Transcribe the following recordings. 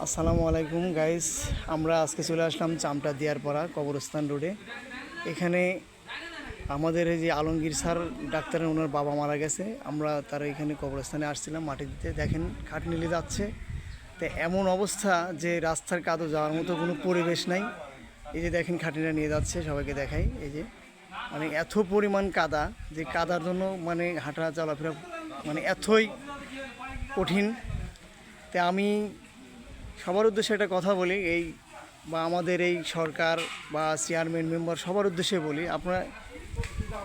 আসসালামু আলাইকুম গাইস। আমরা আজকে চলে আসলাম চামটা দিয়ারপাড়া কবরস্থান রোডে। এখানে আমাদের এই যে আলমগীর স্যার ডাক্তারের ওনার বাবা মারা গেছে, আমরা তার এখানে কবরস্থানে আসছিলাম মাটি দিতে। দেখেন খাটনিলে যাচ্ছে, তো এমন অবস্থা যে রাস্তার কাদো যাওয়ার মতো কোনো পরিবেশ নাই। এই যে দেখেন খাটনিটা নিয়ে যাচ্ছে, সবাইকে দেখাই। এই যে মানে এত পরিমাণ কাদা যে কাদার জন্য মানে হাঁটা চলাফেরা মানে এতই কঠিন। তা আমি সবার উদ্দেশ্যে একটা কথা বলি, এই বা আমাদের এই সরকার বা চেয়ারম্যান মেম্বার সবার উদ্দেশ্যে বলি, আপনার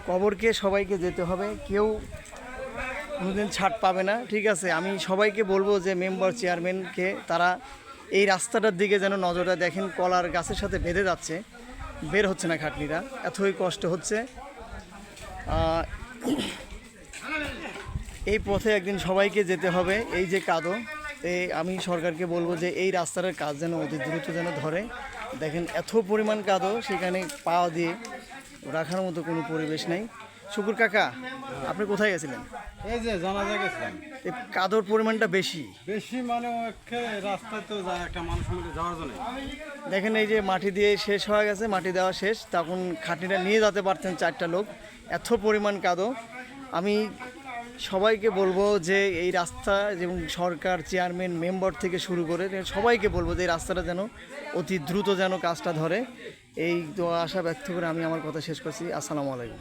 কবরকে সবাইকে যেতে হবে, কেউ কোনোদিন ছাড় পাবে না, ঠিক আছে? আমি সবাইকে বলবো যে মেম্বার চেয়ারম্যানকে তারা এই রাস্তাটার দিকে যেন নজরটা দেখেন। কলার গাছের সাথে বেঁধে যাচ্ছে, বের হচ্ছে না খাটনিটা, এতই কষ্ট হচ্ছে। এই পথে একদিন সবাইকে যেতে হবে। এই যে কাদো, আমি সরকারকে বলবো যে এই রাস্তার কাজ যেন অতি দ্রুত যেন ধরে। দেখেন এত পরিমাণ কাদো, সেখানে পা দিয়ে রাখার মতো কোনো পরিবেশ নেই। শুকুর কাকা, আপনি কোথায় গেছিলেন? এই যে জানাজা গেছিলাম। এই কাদোর পরিমাণটা বেশি বেশি মানে রাস্তায় তো যায় একটা মানুষ মধ্যে যাওয়ার জন্য। দেখেন এই যে মাটি দিয়ে শেষ হয়ে গেছে, মাটি দেওয়া শেষ, তখন খাটনিটা নিয়ে যেতে পারতেন চারটা লোক। এত পরিমাণ কাদো। আমি সবাইকে বলবো যে এই রাস্তা, যেমন সরকার চেয়ারম্যান মেম্বার থেকে শুরু করে সবাইকে বলবো যে এই রাস্তাটা যেন অতি দ্রুত যেন কাজটা ধরে। এই তো আশা ব্যক্ত করে আমি আমার কথা শেষ করছি। আসসালামু আলাইকুম।